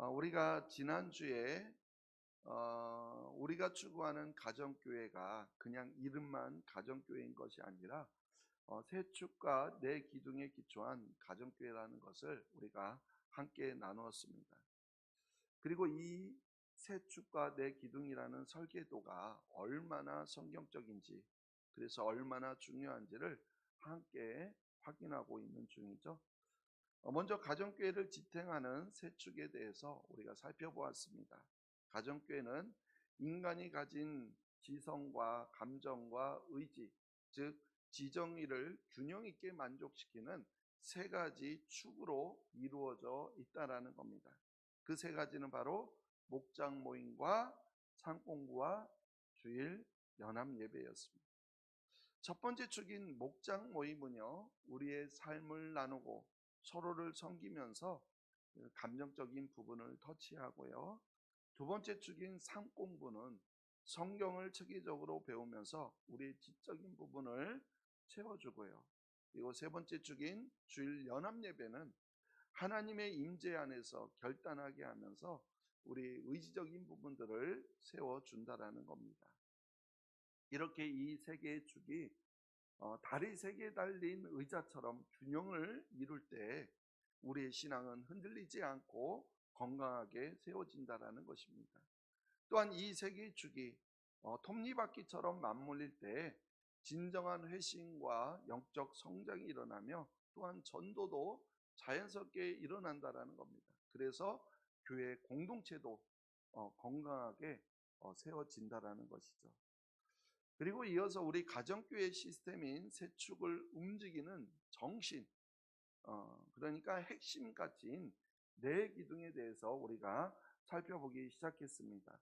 우리가 지난주에 우리가 추구하는 가정교회가 그냥 이름만 가정교회인 것이 아니라 세 축과 네 기둥에 기초한 가정교회라는 것을 우리가 함께 나누었습니다. 그리고 이 세 축과 네 기둥이라는 설계도가 얼마나 성경적인지, 그래서 얼마나 중요한지를 함께 확인하고 있는 중이죠. 먼저 가정교회를 지탱하는 세 축에 대해서 우리가 살펴보았습니다. 가정교회는 인간이 가진 지성과 감정과 의지, 즉 지정의를 균형 있게 만족시키는 세 가지 축으로 이루어져 있다라는 겁니다. 그 세 가지는 바로 목장 모임과 상공부와 주일 연합 예배였습니다. 첫 번째 축인 목장 모임은요, 우리의 삶을 나누고 서로를 섬기면서 감정적인 부분을 터치하고요. 두 번째 축인 상공부는 성경을 체계적으로 배우면서 우리의 지적인 부분을 채워주고요. 그리고 세 번째 축인 주일 연합 예배는 하나님의 임재 안에서 결단하게 하면서 우리 의지적인 부분들을 세워준다라는 겁니다. 이렇게 이 세 개의 축이 다리 세 개 달린 의자처럼 균형을 이룰 때 우리의 신앙은 흔들리지 않고 건강하게 세워진다라는 것입니다. 또한 이 세 개의 축이 톱니바퀴처럼 맞물릴 때 진정한 회심과 영적 성장이 일어나며 또한 전도도 자연스럽게 일어난다라는 겁니다. 그래서 교회 공동체도 건강하게 세워진다라는 것이죠. 그리고 이어서 우리 가정교회 시스템인 세 축을 움직이는 정신, 그러니까 핵심 가치인 네 기둥에 대해서 우리가 살펴보기 시작했습니다.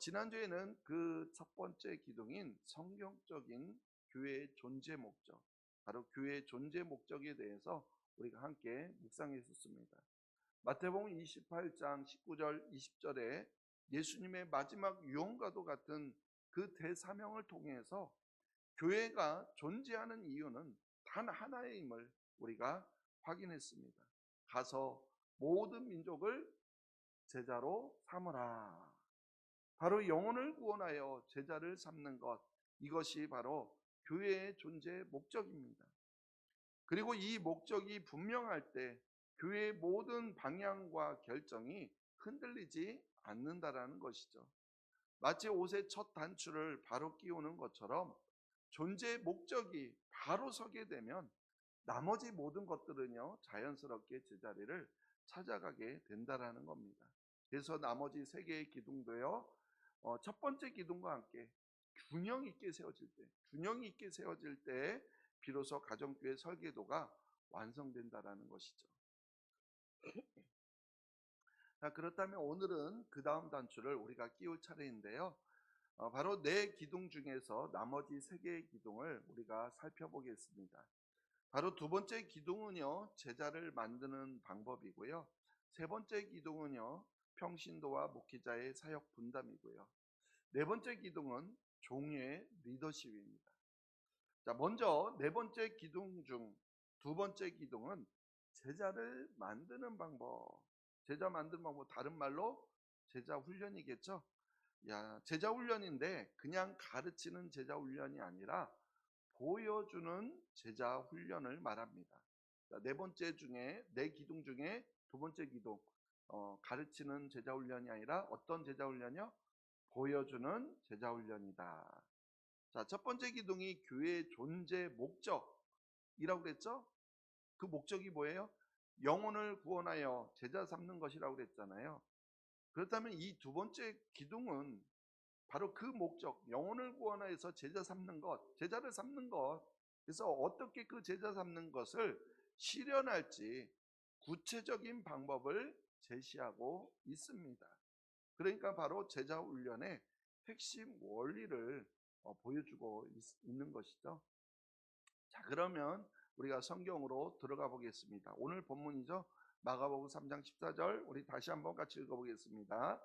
지난주에는 그 첫 번째 기둥인 성경적인 교회의 존재 목적, 바로 교회의 존재 목적에 대해서 우리가 함께 묵상했었습니다. 마태복음 28장 19절 20절에 예수님의 마지막 유언과도 같은 그 대사명을 통해서 교회가 존재하는 이유는 단 하나임을 우리가 확인했습니다. 가서 모든 민족을 제자로 삼으라. 바로 영혼을 구원하여 제자를 삼는 것, 이것이 바로 교회의 존재 목적입니다. 그리고 이 목적이 분명할 때 교회의 모든 방향과 결정이 흔들리지 않는다라는 것이죠. 마치 옷의 첫 단추를 바로 끼우는 것처럼 존재의 목적이 바로 서게 되면 나머지 모든 것들은요, 자연스럽게 제자리를 찾아가게 된다라는 겁니다. 그래서 나머지 세 개의 기둥도요, 첫 번째 기둥과 함께 균형 있게 세워질 때 비로소 가정교회 설계도가 완성된다라는 것이죠. 자, 그렇다면 오늘은 그 다음 단추를 우리가 끼울 차례인데요. 바로 네 기둥 중에서 나머지 세 개의 기둥을 우리가 살펴보겠습니다. 바로 두 번째 기둥은요, 제자를 만드는 방법이고요. 세 번째 기둥은요, 평신도와 목회자의 사역 분담이고요. 네 번째 기둥은 종의 리더십입니다. 자, 먼저 네 번째 기둥 중 두 번째 기둥은 제자를 만드는 방법. 제자 만드는 방법, 다른 말로 제자 훈련이겠죠. 제자 훈련인데 그냥 가르치는 제자 훈련이 아니라 보여주는 제자 훈련을 말합니다. 자, 네 기둥 중에 두 번째 기둥, 가르치는 제자 훈련이 아니라 어떤 제자 훈련이요? 보여주는 제자 훈련이다. 자, 첫 번째 기둥이 교회의 존재 목적이라고 그랬죠? 그 목적이 뭐예요? 영혼을 구원하여 제자 삼는 것이라고 그랬잖아요. 그렇다면 이 두 번째 기둥은 바로 그 목적, 영혼을 구원하여서 제자 삼는 것, 제자를 삼는 것. 그래서 어떻게 그 제자 삼는 것을 실현할지 구체적인 방법을 제시하고 있습니다. 그러니까 바로 제자 훈련의 핵심 원리를 보여주고 있는 것이죠. 자, 그러면 우리가 성경으로 들어가 보겠습니다. 오늘 본문이죠. 마가복음 3장 14절 우리 다시 한번 같이 읽어보겠습니다.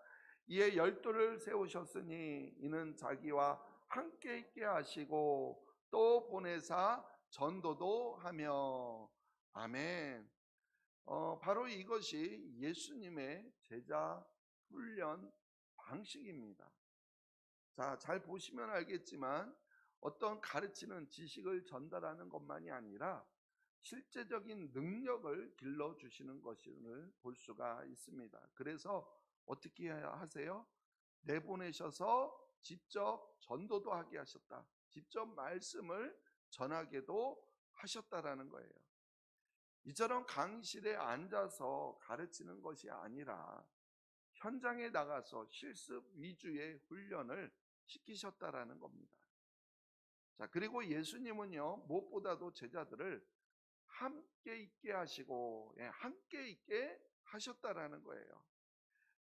이에 열두를 세우셨으니 이는 자기와 함께 있게 하시고 또 보내사 전도도 하며. 아멘. 바로 이것이 예수님의 제자 훈련 방식입니다. 자, 잘 보시면 알겠지만 어떤 가르치는 지식을 전달하는 것만이 아니라 실제적인 능력을 길러주시는 것을 볼 수가 있습니다. 그래서 어떻게 하세요? 내보내셔서 직접 전도도 하게 하셨다. 직접 말씀을 전하게도 하셨다라는 거예요. 이처럼 강의실에 앉아서 가르치는 것이 아니라 현장에 나가서 실습 위주의 훈련을 시키셨다라는 겁니다. 자, 그리고 예수님은요, 무엇보다도 제자들을 함께 있게 하시고, 함께 있게 하셨다라는 거예요.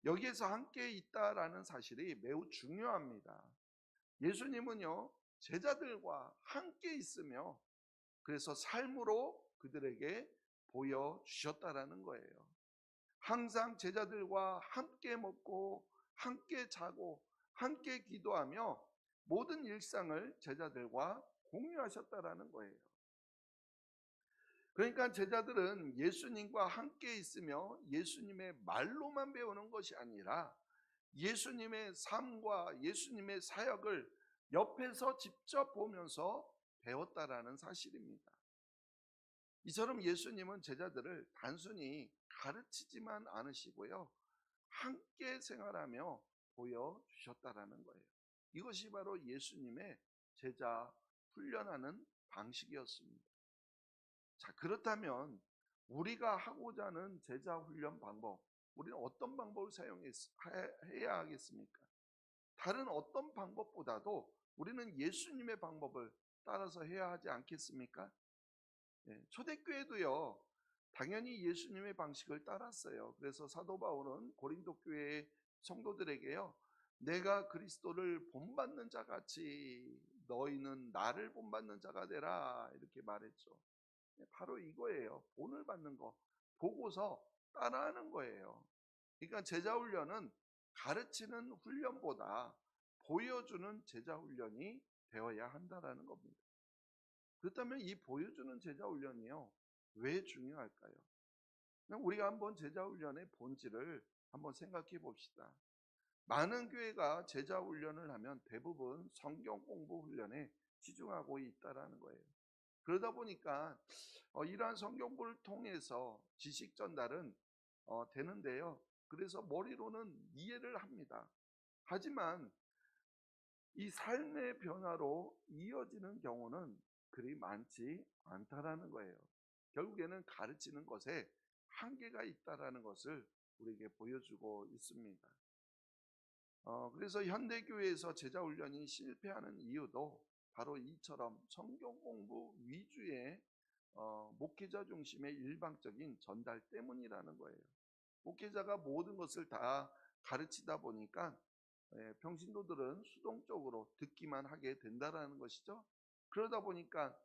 여기에서 함께 있다라는 사실이 매우 중요합니다. 예수님은요, 제자들과 함께 있으며, 그래서 삶으로 그들에게 보여주셨다라는 거예요. 항상 제자들과 함께 먹고 함께 자고 함께 기도하며 모든 일상을 제자들과 공유하셨다라는 거예요. 그러니까 제자들은 예수님과 함께 있으며 예수님의 말로만 배우는 것이 아니라 예수님의 삶과 예수님의 사역을 옆에서 직접 보면서 배웠다라는 사실입니다. 이처럼 예수님은 제자들을 단순히 가르치지만 않으시고요, 함께 생활하며 보여주셨다라는 거예요. 이것이 바로 예수님의 제자 훈련하는 방식이었습니다. 자, 그렇다면 우리가 하고자 하는 제자 훈련 방법, 우리는 어떤 방법을 사용해야 하겠습니까? 다른 어떤 방법보다도 우리는 예수님의 방법을 따라서 해야 하지 않겠습니까? 초대교회도요, 당연히 예수님의 방식을 따랐어요. 그래서 사도 바울은 고린도 교회의 성도들에게요, 내가 그리스도를 본받는 자 같이 너희는 나를 본받는 자가 되라, 이렇게 말했죠. 바로 이거예요. 본을 받는 거, 보고서 따라하는 거예요. 그러니까 제자 훈련은 가르치는 훈련보다 보여주는 제자 훈련이 되어야 한다라는 겁니다. 그렇다면 이 보여주는 제자 훈련이요, 왜 중요할까요? 우리가 한번 제자 훈련의 본질을 한번 생각해 봅시다. 많은 교회가 제자 훈련을 하면 대부분 성경 공부 훈련에 치중하고 있다라는 거예요. 그러다 보니까 이러한 성경 공부를 통해서 지식 전달은 되는데요. 그래서 머리로는 이해를 합니다. 하지만 이 삶의 변화로 이어지는 경우는 그리 많지 않다라는 거예요. 결국에는 가르치는 것에 한계가 있다라는 것을 우리에게 보여주고 있습니다. 그래서 현대교회에서 제자훈련이 실패하는 이유도 바로 이처럼 성경 공부 위주의 목회자 중심의 일방적인 전달 때문이라는 거예요. 목회자가 모든 것을 다 가르치다 보니까 평신도들은 수동적으로 듣기만 하게 된다라는 것이죠. 그러다 보니까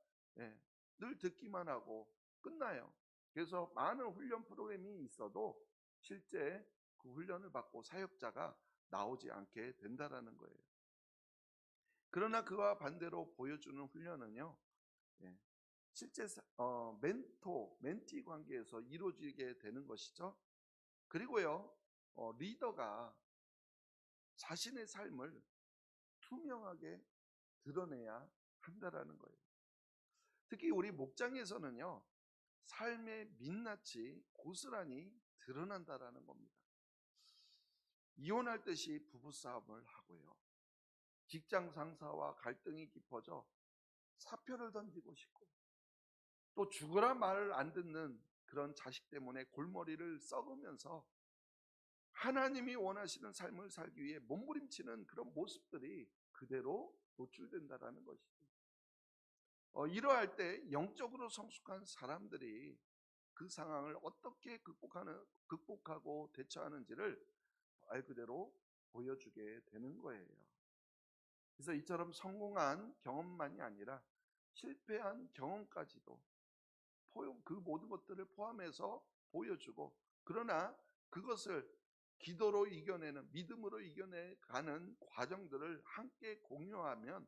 늘 듣기만 하고 끝나요. 그래서 많은 훈련 프로그램이 있어도 실제 그 훈련을 받고 사역자가 나오지 않게 된다라는 거예요. 그러나 그와 반대로 보여주는 훈련은요, 실제 멘티 관계에서 이루어지게 되는 것이죠. 그리고요, 리더가 자신의 삶을 투명하게 드러내야 한다라는 거예요. 특히 우리 목장에서는요, 삶의 민낯이 고스란히 드러난다라는 겁니다. 이혼할 듯이 부부싸움을 하고요, 직장 상사와 갈등이 깊어져 사표를 던지고 싶고, 또 죽으라 말을 안 듣는 그런 자식 때문에 골머리를 썩으면서 하나님이 원하시는 삶을 살기 위해 몸부림치는 그런 모습들이 그대로 노출된다라는 것이죠. 이러할 때 영적으로 성숙한 사람들이 그 상황을 어떻게 극복하고 대처하는지를 말 그대로 보여주게 되는 거예요. 그래서 이처럼 성공한 경험만이 아니라 실패한 경험까지도 그 모든 것들을 포함해서 보여주고, 그러나 그것을 기도로 이겨내는, 믿음으로 이겨내가는 과정들을 함께 공유하면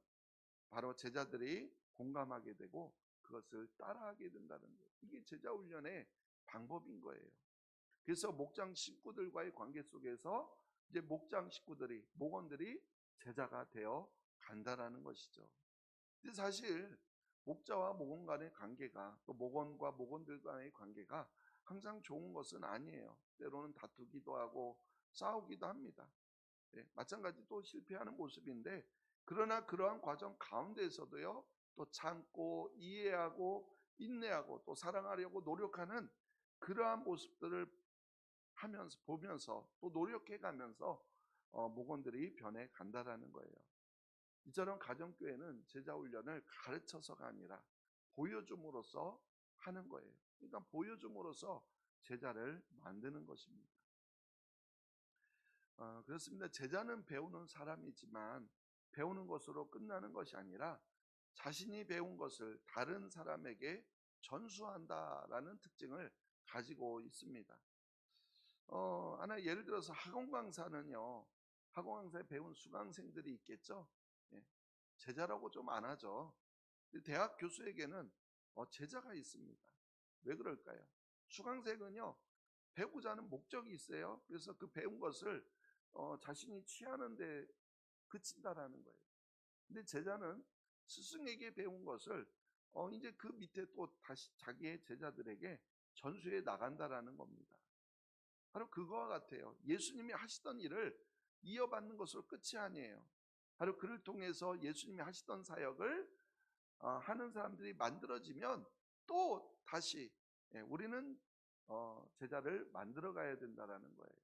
바로 제자들이 공감하게 되고 그것을 따라하게 된다는 거예요. 이게 제자 훈련의 방법인 거예요. 그래서 목장 식구들과의 관계 속에서 이제 목장 식구들이, 목원들이 제자가 되어 간다라는 것이죠. 근데 사실 목자와 목원 간의 관계가, 또 목원과 목원들 간의 관계가 항상 좋은 것은 아니에요. 때로는 다투기도 하고 싸우기도 합니다. 마찬가지 또 실패하는 모습인데, 그러나 그러한 과정 가운데에서도요, 또 참고 이해하고 인내하고 또 사랑하려고 노력하는 그러한 모습들을 하면서 보면서 또 노력해 가면서 목원들이 변해 간다라는 거예요. 이처럼 가정교회는 제자 훈련을 가르쳐서가 아니라 보여줌으로써 하는 거예요. 그러니까 보여줌으로써 제자를 만드는 것입니다. 그렇습니다. 제자는 배우는 사람이지만 배우는 것으로 끝나는 것이 아니라 자신이 배운 것을 다른 사람에게 전수한다라는 특징을 가지고 있습니다. 하나 예를 들어서 학원 강사는요, 학원 강사에 배운 수강생들이 있겠죠. 예, 제자라고 좀 안 하죠. 대학 교수에게는 제자가 있습니다. 왜 그럴까요? 수강생은요, 배우고자 하는 목적이 있어요. 그래서 그 배운 것을 자신이 취하는데 그친다라는 거예요. 근데 제자는 스승에게 배운 것을 이제 그 밑에 또 다시 자기의 제자들에게 전수해 나간다라는 겁니다. 바로 그거와 같아요. 예수님이 하시던 일을 이어받는 것으로 끝이 아니에요. 바로 그를 통해서 예수님이 하시던 사역을 하는 사람들이 만들어지면 또 다시 우리는 제자를 만들어 가야 된다라는 거예요.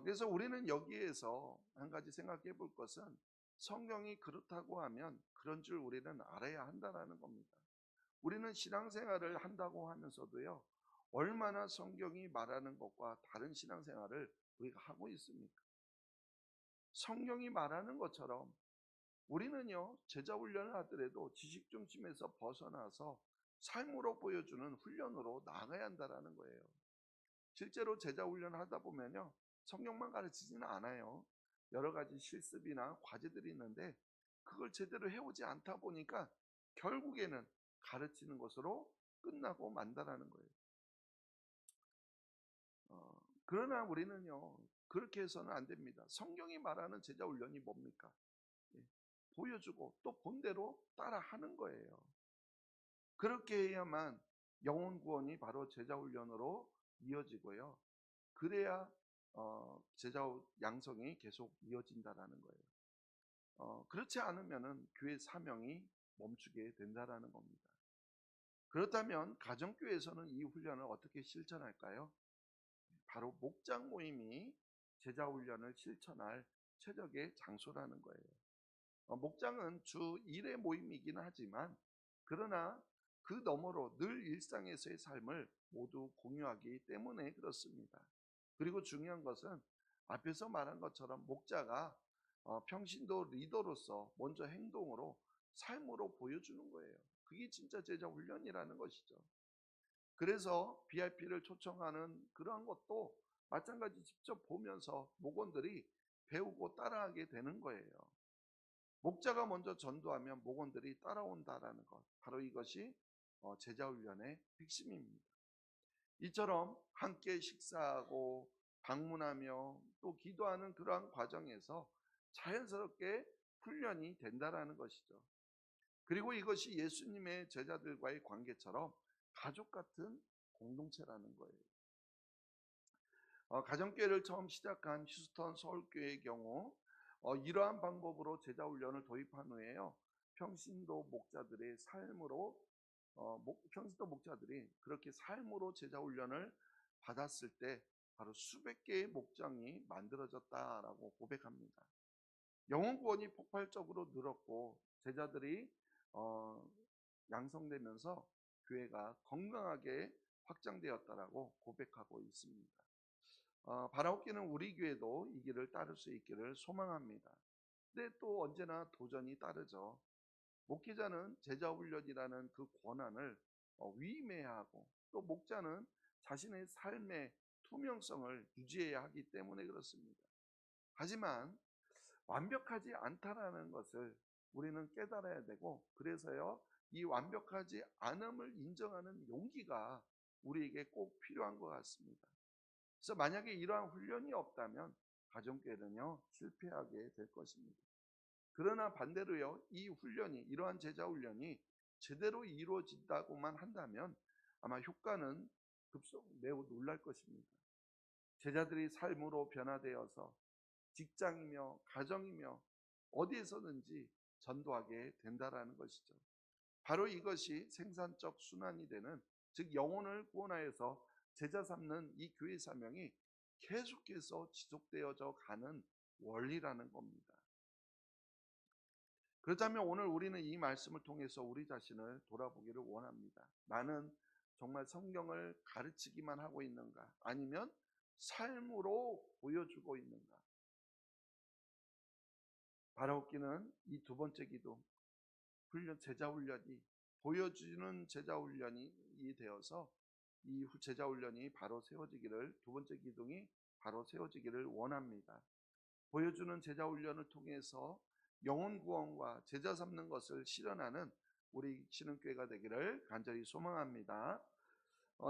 그래서 우리는 여기에서 한 가지 생각해 볼 것은, 성경이 그렇다고 하면 그런 줄 우리는 알아야 한다는 겁니다. 우리는 신앙생활을 한다고 하면서도요, 얼마나 성경이 말하는 것과 다른 신앙생활을 우리가 하고 있습니까? 성경이 말하는 것처럼 우리는요, 제자 훈련을 하더라도 지식 중심에서 벗어나서 삶으로 보여주는 훈련으로 나아가야 한다는 거예요. 실제로 제자 훈련을 하다 보면요, 성경만 가르치지는 않아요. 여러 가지 실습이나 과제들이 있는데 그걸 제대로 해오지 않다 보니까 결국에는 가르치는 것으로 끝나고 만다라는 거예요. 그러나 우리는요, 그렇게 해서는 안 됩니다. 성경이 말하는 제자 훈련이 뭡니까? 보여주고 또 본대로 따라하는 거예요. 그렇게 해야만 영혼 구원이 바로 제자 훈련으로 이어지고요. 그래야 제자 양성이 계속 이어진다라는 거예요. 그렇지 않으면은 교회 사명이 멈추게 된다라는 겁니다. 그렇다면 가정교회에서는 이 훈련을 어떻게 실천할까요? 바로 목장 모임이 제자 훈련을 실천할 최적의 장소라는 거예요. 목장은 주 1회 모임이긴 하지만, 그러나 그 너머로 늘 일상에서의 삶을 모두 공유하기 때문에 그렇습니다. 그리고 중요한 것은 앞에서 말한 것처럼 목자가 평신도 리더로서 먼저 행동으로, 삶으로 보여주는 거예요. 그게 진짜 제자 훈련이라는 것이죠. 그래서 BRP를 초청하는 그러한 것도 마찬가지 직접 보면서 목원들이 배우고 따라하게 되는 거예요. 목자가 먼저 전도하면 목원들이 따라온다라는 것, 바로 이것이 제자 훈련의 핵심입니다. 이처럼 함께 식사하고 방문하며 또 기도하는 그러한 과정에서 자연스럽게 훈련이 된다라는 것이죠. 그리고 이것이 예수님의 제자들과의 관계처럼 가족 같은 공동체라는 거예요. 가정교회를 처음 시작한 휴스턴 서울교회의 경우 이러한 방법으로 제자 훈련을 도입한 후에요, 평신도 목자들의 삶으로 평신도 목자들이 그렇게 삶으로 제자 훈련을 받았을 때 바로 수백 개의 목장이 만들어졌다라고 고백합니다. 영혼 구원이 폭발적으로 늘었고 제자들이 양성되면서 교회가 건강하게 확장되었다라고 고백하고 있습니다. 바라옵기는 우리 교회도 이 길을 따를 수 있기를 소망합니다. 근데 또 언제나 도전이 따르죠. 목회자는 제자 훈련이라는 그 권한을 위임해야 하고, 또 목자는 자신의 삶의 투명성을 유지해야 하기 때문에 그렇습니다. 하지만 완벽하지 않다라는 것을 우리는 깨달아야 되고, 그래서요, 이 완벽하지 않음을 인정하는 용기가 우리에게 꼭 필요한 것 같습니다. 그래서 만약에 이러한 훈련이 없다면 가정교회는요 실패하게 될 것입니다. 그러나 반대로요, 이 훈련이, 이러한 제자 훈련이 제대로 이루어진다고만 한다면 아마 효과는 매우 놀랄 것입니다. 제자들이 삶으로 변화되어서 직장이며 가정이며 어디에서든지 전도하게 된다라는 것이죠. 바로 이것이 생산적 순환이 되는, 즉 영혼을 구원하여서 제자 삼는 이 교회 사명이 계속해서 지속되어져 가는 원리라는 겁니다. 그렇다면 오늘 우리는 이 말씀을 통해서 우리 자신을 돌아보기를 원합니다. 나는 정말 성경을 가르치기만 하고 있는가? 아니면 삶으로 보여주고 있는가? 바라옵기는 이 두 번째 기도, 제자 훈련이 보여주는 제자 훈련이 되어서 이 제자 훈련이 바로 세워지기를, 두 번째 기둥이 바로 세워지기를 원합니다. 보여주는 제자 훈련을 통해서 영혼 구원과 제자 삼는 것을 실현하는 우리 신흥교회가 되기를 간절히 소망합니다.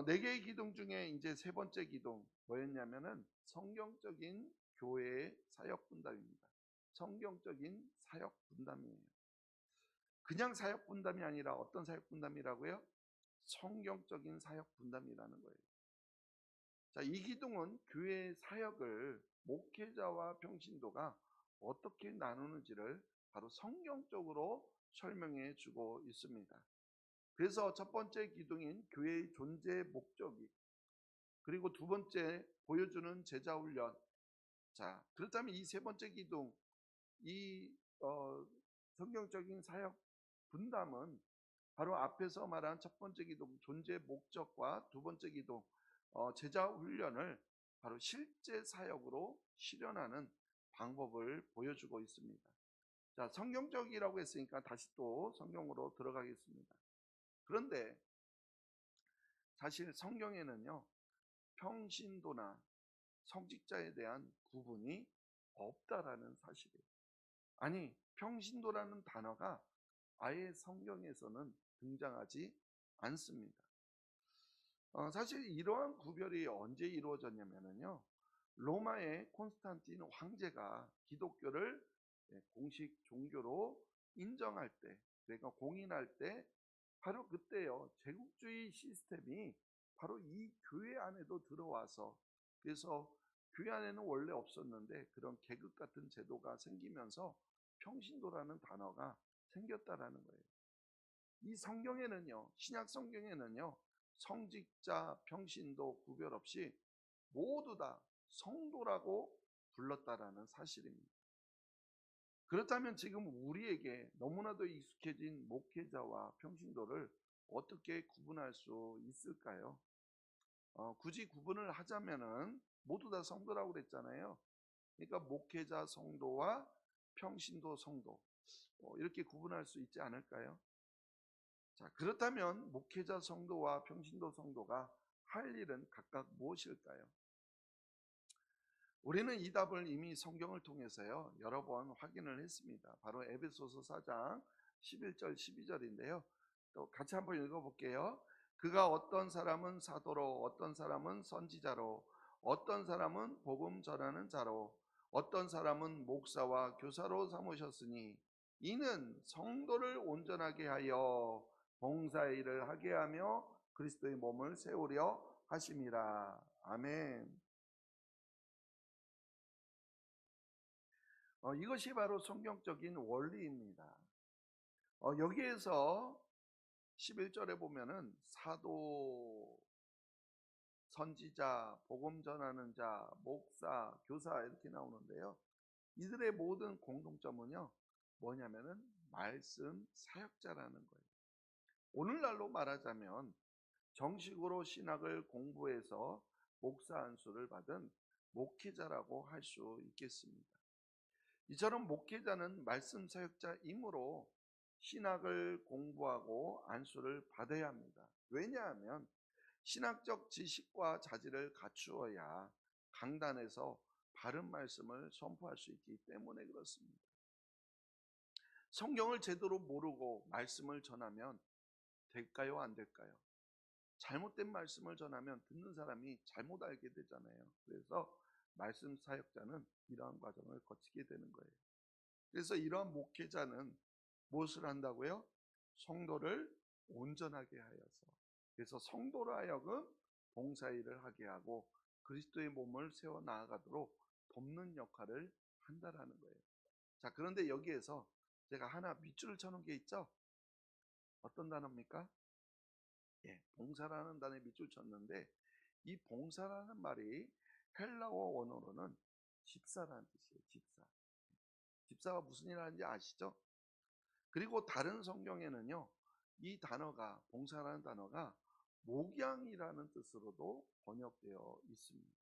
네 개의 기둥 중에 이제 세 번째 기둥 뭐였냐면은 성경적인 교회의 사역 분담입니다. 성경적인 사역 분담이에요. 그냥 사역 분담이 아니라 어떤 사역 분담이라고요? 성경적인 사역 분담이라는 거예요. 자, 이 기둥은 교회의 사역을 목회자와 평신도가 어떻게 나누는지를 바로 성경적으로 설명해 주고 있습니다. 그래서 첫 번째 기둥인 교회의 존재 목적이, 그리고 두 번째 보여주는 제자 훈련. 자, 그렇다면 이 세 번째 기둥, 이 성경적인 사역 분담은 바로 앞에서 말한 첫 번째 기둥 존재 목적과 두 번째 기둥 제자 훈련을 바로 실제 사역으로 실현하는 방법을 보여주고 있습니다. 자, 성경적이라고 했으니까 다시 또 성경으로 들어가겠습니다. 그런데 사실 성경에는요 평신도나 성직자에 대한 구분이 없다라는 사실이에요. 아니, 평신도라는 단어가 아예 성경에서는 등장하지 않습니다. 사실 이러한 구별이 언제 이루어졌냐면요, 로마의 콘스탄틴 황제가 기독교를 공식 종교로 인정할 때, 그러니까 공인할 때, 바로 그때요 제국주의 시스템이 바로 이 교회 안에도 들어와서, 그래서 교회 안에는 원래 없었는데 그런 계급 같은 제도가 생기면서 평신도라는 단어가 생겼다라는 거예요. 이 성경에는요, 신약 성경에는요 성직자, 평신도 구별 없이 모두 다 성도라고 불렀다라는 사실입니다. 그렇다면 지금 우리에게 너무나도 익숙해진 목회자와 평신도를 어떻게 구분할 수 있을까요? 굳이 구분을 하자면은 모두 다 성도라고 그랬잖아요. 그러니까 목회자 성도와 평신도 성도 이렇게 구분할 수 있지 않을까요? 자, 그렇다면 목회자 성도와 평신도 성도가 할 일은 각각 무엇일까요? 우리는 이 답을 이미 성경을 통해서요 여러 번 확인을 했습니다. 바로 에베소서 4장 11절 12절인데요. 또 같이 한번 읽어볼게요. 그가 어떤 사람은 사도로, 어떤 사람은 선지자로, 어떤 사람은 복음 전하는 자로, 어떤 사람은 목사와 교사로 삼으셨으니 이는 성도를 온전하게 하여 봉사의 일을 하게 하며 그리스도의 몸을 세우려 하심이라. 아멘. 이것이 바로 성경적인 원리입니다. 여기에서 11절에 보면은 사도, 선지자, 복음 전하는 자, 목사, 교사 이렇게 나오는데요. 이들의 모든 공통점은요 뭐냐면은 말씀 사역자라는 거예요. 오늘날로 말하자면 정식으로 신학을 공부해서 목사 안수를 받은 목회자라고 할 수 있겠습니다. 이처럼 목회자는 말씀 사역자이므로 신학을 공부하고 안수를 받아야 합니다. 왜냐하면 신학적 지식과 자질을 갖추어야 강단에서 바른 말씀을 선포할 수 있기 때문에 그렇습니다. 성경을 제대로 모르고 말씀을 전하면 될까요? 안 될까요? 잘못된 말씀을 전하면 듣는 사람이 잘못 알게 되잖아요. 그래서 말씀 사역자는 이러한 과정을 거치게 되는 거예요. 그래서 이러한 목회자는 무엇을 한다고요? 성도를 온전하게 하여서, 그래서 성도로 하여금 봉사일을 하게 하고 그리스도의 몸을 세워 나아가도록 돕는 역할을 한다라는 거예요. 자, 그런데 여기에서 제가 하나 밑줄을 쳐놓은 게 있죠? 어떤 단어입니까? 예, 봉사라는 단어에 밑줄 쳤는데, 이 봉사라는 말이 헬라어 원어로는 집사라는 뜻이에요. 집사가 무슨 일 하는지 아시죠? 그리고 다른 성경에는요, 이 단어가, 봉사라는 단어가 목양이라는 뜻으로도 번역되어 있습니다.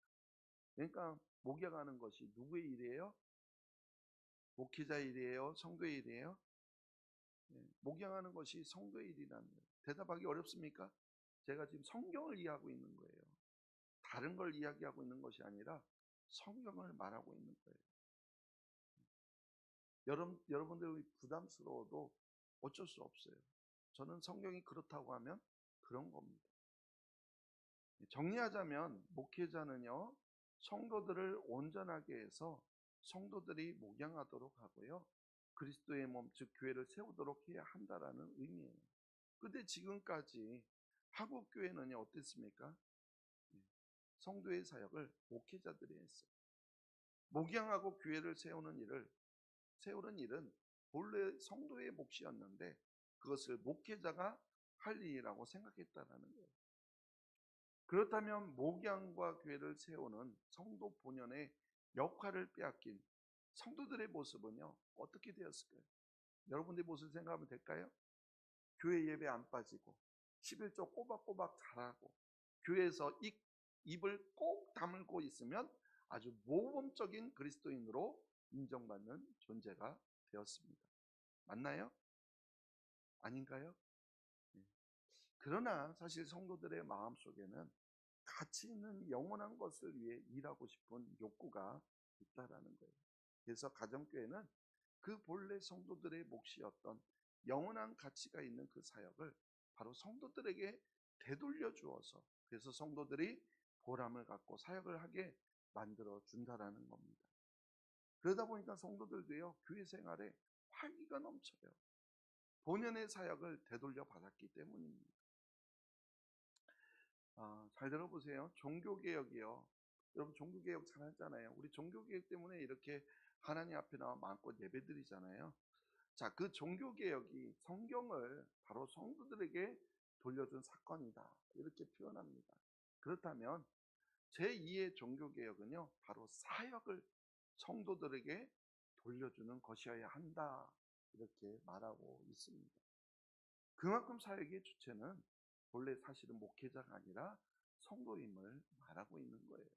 그러니까 목양하는 것이 누구의 일이에요? 목회자의 일이에요? 성도의 일이에요? 목양하는 것이 성도의 일이라는 거예요. 대답하기 어렵습니까? 제가 지금 성경을 이해하고 있는 거예요. 다른 걸 이야기하고 있는 것이 아니라 성경을 말하고 있는 거예요. 여러분들이 부담스러워도 어쩔 수 없어요. 저는 성경이 그렇다고 하면 그런 겁니다. 정리하자면 목회자는요, 성도들을 온전하게 해서 성도들이 목양하도록 하고요, 그리스도의 몸, 즉 교회를 세우도록 해야 한다라는 의미예요. 근데 지금까지 한국 교회는요, 어땠습니까? 성도의 사역을 목회자들이 했어요. 목양하고 교회를 세우는 일은 본래 성도의 몫이었는데 그것을 목회자가 할 일이라고 생각했다라는 거예요. 그렇다면 목양과 교회를 세우는 성도 본연의 역할을 빼앗긴 성도들의 모습은요, 어떻게 되었을까요? 여러분들의 모습을 생각하면 될까요? 교회 예배 안 빠지고 11조 꼬박꼬박 잘하고 교회에서 입을 꼭 다물고 있으면 아주 모범적인 그리스도인으로 인정받는 존재가 되었습니다. 맞나요? 아닌가요? 네. 그러나 사실 성도들의 마음속에는 가치 있는 영원한 것을 위해 일하고 싶은 욕구가 있다라는 거예요. 그래서 가정교회는 그 본래 성도들의 몫이었던 영원한 가치가 있는 그 사역을 바로 성도들에게 되돌려 주어서, 그래서 성도들이 보람을 갖고 사역을 하게 만들어 준다라는 겁니다. 그러다 보니까 성도들도요, 교회 생활에 활기가 넘쳐요. 본연의 사역을 되돌려 받았기 때문입니다. 잘 들어보세요. 종교개혁이요. 여러분 종교개혁 잘 하잖아요. 우리 종교개혁 때문에 이렇게 하나님 앞에 나와 마음껏 예배드리잖아요. 자, 그 종교개혁이 성경을 바로 성도들에게 돌려준 사건이다, 이렇게 표현합니다. 그렇다면 제2의 종교개혁은요, 바로 사역을 성도들에게 돌려주는 것이어야 한다, 이렇게 말하고 있습니다. 그만큼 사역의 주체는 본래 사실은 목회자가 아니라 성도임을 말하고 있는 거예요.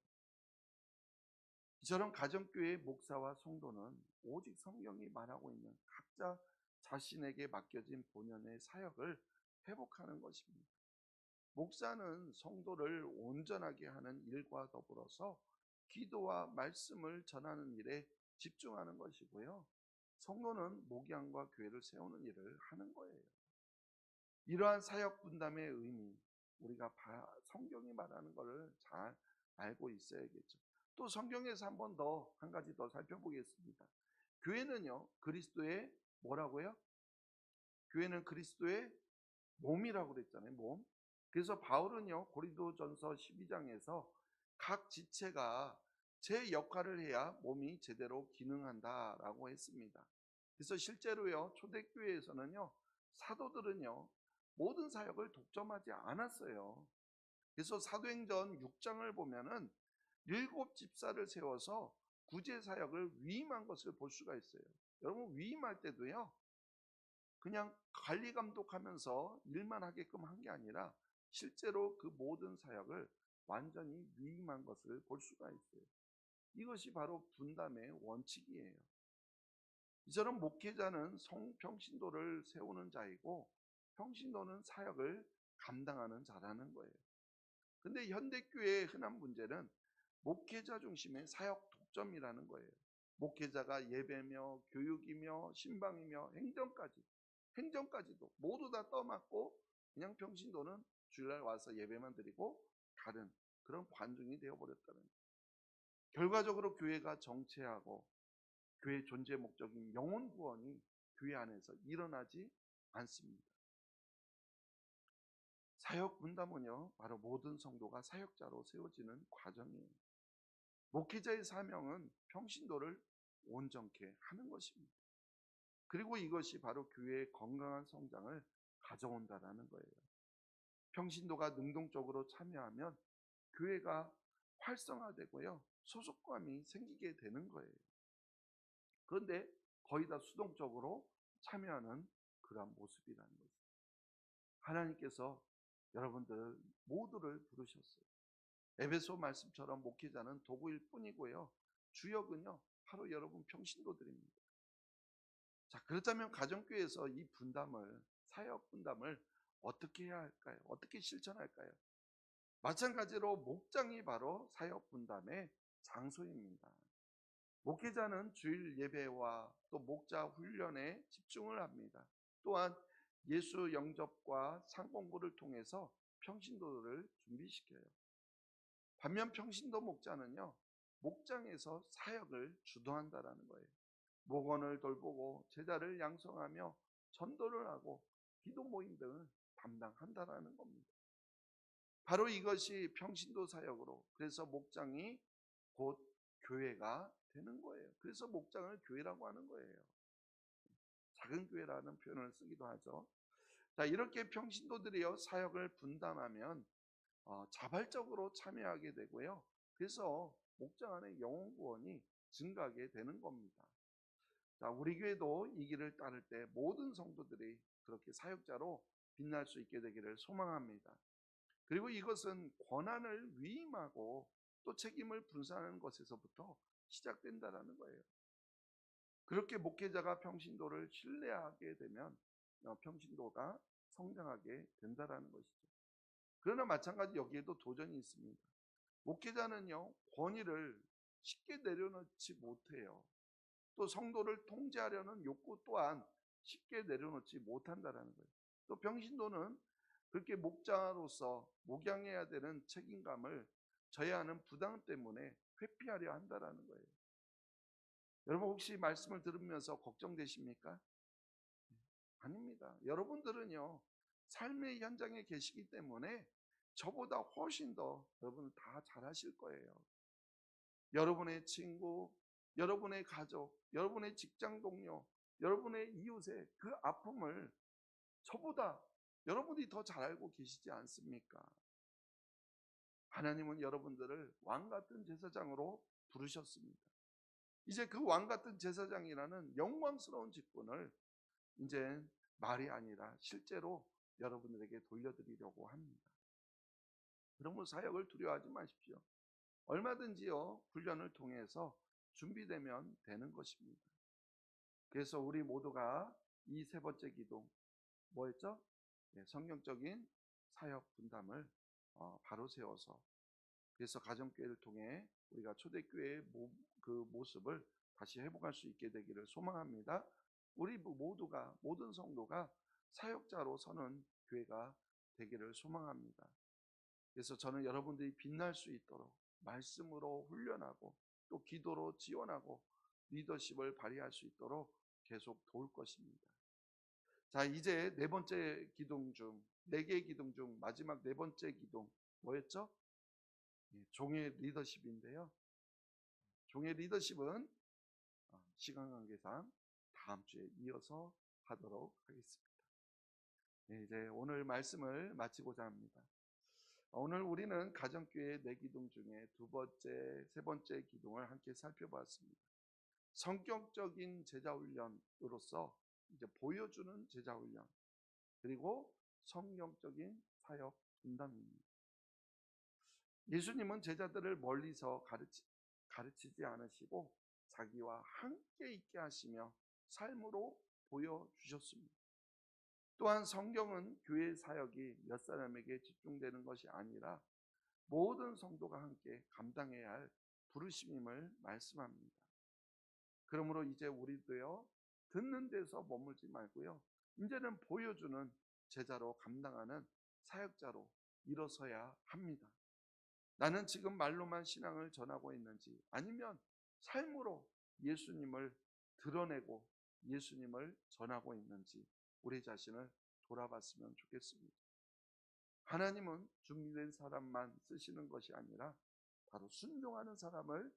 이처럼 가정교회의 목사와 성도는 오직 성경이 말하고 있는 각자 자신에게 맡겨진 본연의 사역을 회복하는 것입니다. 목사는 성도를 온전하게 하는 일과 더불어서 기도와 말씀을 전하는 일에 집중하는 것이고요, 성도는 목양과 교회를 세우는 일을 하는 거예요. 이러한 사역 분담의 의미, 우리가 성경이 말하는 것을 잘 알고 있어야겠죠. 또 성경에서 한 가지 더 살펴보겠습니다. 교회는요, 그리스도의 뭐라고요? 교회는 그리스도의 몸이라고 그랬잖아요. 몸. 그래서 바울은요, 고린도전서 12장에서 각 지체가 제 역할을 해야 몸이 제대로 기능한다라고 했습니다. 그래서 실제로요, 초대교회에서는요, 사도들은요, 모든 사역을 독점하지 않았어요. 그래서 사도행전 6장을 보면은 7집사를 세워서 구제 사역을 위임한 것을 볼 수가 있어요. 여러분, 위임할 때도요, 그냥 관리 감독하면서 일만 하게끔 한 게 아니라 실제로 그 모든 사역을 완전히 위임한 것을 볼 수가 있어요. 이것이 바로 분담의 원칙이에요. 이처럼 목회자는 평신도를 세우는 자이고 평신도는 사역을 감당하는 자라는 거예요. 근데 현대교회의 흔한 문제는 목회자 중심의 사역 독점이라는 거예요. 목회자가 예배며 교육이며 신방이며 행정까지도 모두 다 떠맡고 그냥 평신도는 주일날 와서 예배만 드리고 가는 그런 관중이 되어버렸다는 거예요. 결과적으로 교회가 정체하고 교회 존재 목적인 영혼 구원이 교회 안에서 일어나지 않습니다. 사역 분담은요, 바로 모든 성도가 사역자로 세워지는 과정이에요. 목회자의 사명은 평신도를 온전케 하는 것입니다. 그리고 이것이 바로 교회의 건강한 성장을 가져온다라는 거예요. 평신도가 능동적으로 참여하면 교회가 활성화되고요, 소속감이 생기게 되는 거예요. 그런데 거의 다 수동적으로 참여하는 그러한 모습이라는 거죠. 하나님께서 여러분들 모두를 부르셨어요. 에베소 말씀처럼 목회자는 도구일 뿐이고요, 주역은요 바로 여러분 평신도들입니다. 자, 그렇다면 가정교회에서 이 분담을, 사역 분담을 어떻게 해야 할까요? 어떻게 실천할까요? 마찬가지로 목장이 바로 사역 분담의 장소입니다. 목회자는 주일 예배와 또 목자 훈련에 집중을 합니다. 또한 예수 영접과 상공부를 통해서 평신도를 준비시켜요. 반면 평신도 목자는요, 목장에서 사역을 주도한다라는 거예요. 목원을 돌보고 제자를 양성하며 전도를 하고 기도 모임 등을 담당한다라는 겁니다. 바로 이것이 평신도 사역으로, 그래서 목장이 곧 교회가 되는 거예요. 그래서 목장을 교회라고 하는 거예요. 작은 교회라는 표현을 쓰기도 하죠. 자, 이렇게 평신도들이요 사역을 분담하면 자발적으로 참여하게 되고요, 그래서 목장 안에 영혼 구원이 증가하게 되는 겁니다. 자, 우리 교회도 이 길을 따를 때 모든 성도들이 그렇게 사역자로 빛날 수 있게 되기를 소망합니다. 그리고 이것은 권한을 위임하고 또 책임을 분산하는 것에서부터 시작된다라는 거예요. 그렇게 목회자가 평신도를 신뢰하게 되면 평신도가 성장하게 된다라는 것이죠. 그러나 마찬가지 여기에도 도전이 있습니다. 목회자는요 권위를 쉽게 내려놓지 못해요. 또 성도를 통제하려는 욕구 또한 쉽게 내려놓지 못한다라는 거예요. 또 평신도는 그렇게 목자로서 목양해야 되는 책임감을 져야 하는 부담 때문에 회피하려 한다라는 거예요. 여러분 혹시 말씀을 들으면서 걱정되십니까? 아닙니다. 여러분들은요 삶의 현장에 계시기 때문에 저보다 훨씬 더 여러분은 다 잘하실 거예요. 여러분의 친구, 여러분의 가족, 여러분의 직장 동료, 여러분의 이웃의 그 아픔을 저보다 여러분이 더 잘 알고 계시지 않습니까? 하나님은 여러분들을 왕같은 제사장으로 부르셨습니다. 이제 그 왕같은 제사장이라는 영광스러운 직분을 이제 말이 아니라 실제로 여러분들에게 돌려드리려고 합니다. 그러므로 사역을 두려워하지 마십시오. 얼마든지요 훈련을 통해서 준비되면 되는 것입니다. 그래서 우리 모두가 이 세 번째 기둥 뭐였죠? 성경적인 사역 분담을 바로 세워서, 그래서 가정교회를 통해 우리가 초대교회의 그 모습을 다시 회복할 수 있게 되기를 소망합니다. 우리 모두가, 모든 성도가 사역자로 서는 교회가 되기를 소망합니다. 그래서 저는 여러분들이 빛날 수 있도록 말씀으로 훈련하고 또 기도로 지원하고 리더십을 발휘할 수 있도록 계속 도울 것입니다. 자, 이제 네 번째 기둥 중, 네 개의 기둥 중 마지막 네 번째 기둥 뭐였죠? 종의 리더십인데요. 종의 리더십은 시간 관계상 다음 주에 이어서 하도록 하겠습니다. 이제 오늘 말씀을 마치고자 합니다. 오늘 우리는 가정교회 네 기둥 중에 두 번째, 세 번째 기둥을 함께 살펴보았습니다. 성격적인 제자훈련으로서 이제 보여주는 제자훈련, 그리고 성경적인 사역 분담입니다. 예수님은 제자들을 멀리서 가르치지 않으시고 자기와 함께 있게 하시며 삶으로 보여주셨습니다. 또한 성경은 교회 사역이 몇 사람에게 집중되는 것이 아니라 모든 성도가 함께 감당해야 할 부르심임을 말씀합니다. 그러므로 이제 우리도요, 듣는 데서 머물지 말고요, 이제는 보여주는 제자로 감당하는 사역자로 일어서야 합니다. 나는 지금 말로만 신앙을 전하고 있는지, 아니면 삶으로 예수님을 드러내고 예수님을 전하고 있는지 우리 자신을 돌아봤으면 좋겠습니다. 하나님은 준비된 사람만 쓰시는 것이 아니라 바로 순종하는 사람을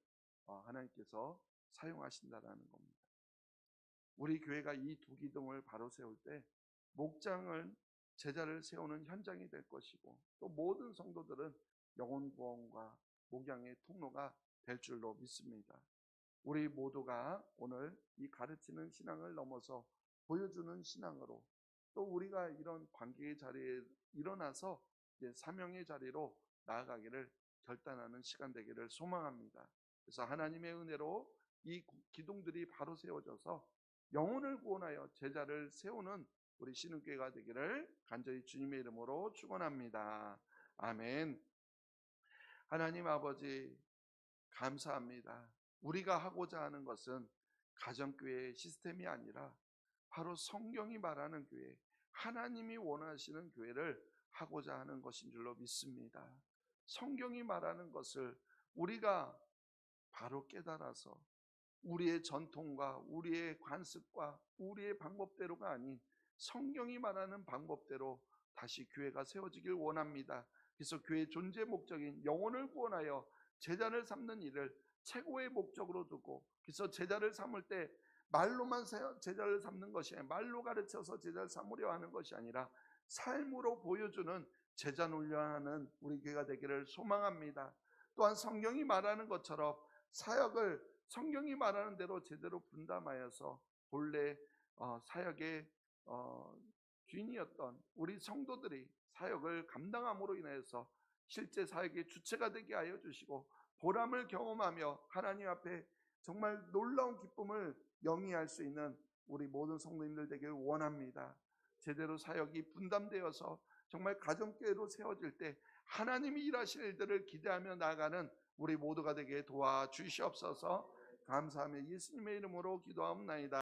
하나님께서 사용하신다라는 겁니다. 우리 교회가 이 두 기둥을 바로 세울 때 목장은 제자를 세우는 현장이 될 것이고, 또 모든 성도들은 영혼 구원과 목양의 통로가 될 줄로 믿습니다. 우리 모두가 오늘 이 가르치는 신앙을 넘어서 보여주는 신앙으로, 또 우리가 이런 관계의 자리에 일어나서 이제 사명의 자리로 나아가기를 결단하는 시간 되기를 소망합니다. 그래서 하나님의 은혜로 이 기둥들이 바로 세워져서 영혼을 구원하여 제자를 세우는 우리 신흥교회가 되기를 간절히 주님의 이름으로 축원합니다. 아멘. 하나님 아버지, 감사합니다. 우리가 하고자 하는 것은 가정교회의 시스템이 아니라 바로 성경이 말하는 교회, 하나님이 원하시는 교회를 하고자 하는 것인 줄로 믿습니다. 성경이 말하는 것을 우리가 바로 깨달아서 우리의 전통과 우리의 관습과 우리의 방법대로가 아닌 성경이 말하는 방법대로 다시 교회가 세워지길 원합니다. 그래서 교회의 존재 목적인 영혼을 구원하여 제자를 삼는 일을 최고의 목적으로 두고, 그래서 제자를 삼을 때 말로만 제자를 삼는 것이 아니라, 말로 가르쳐서 제자를 삼으려 하는 것이 아니라 삶으로 보여주는 제자 훈련하는 우리 교회가 되기를 소망합니다. 또한 성경이 말하는 것처럼 사역을 성경이 말하는 대로 제대로 분담하여서 본래 사역의 주인이었던 우리 성도들이 사역을 감당함으로 인해서 실제 사역의 주체가 되게 하여 주시고, 보람을 경험하며 하나님 앞에 정말 놀라운 기쁨을 영위할 수 있는 우리 모든 성도님들 되길 원합니다. 제대로 사역이 분담되어서 정말 가정교회로 세워질 때 하나님이 일하실 일들을 기대하며 나아가는 우리 모두가 되게 도와주시옵소서. 감사하며 예수님의 이름으로 기도하옵나이다.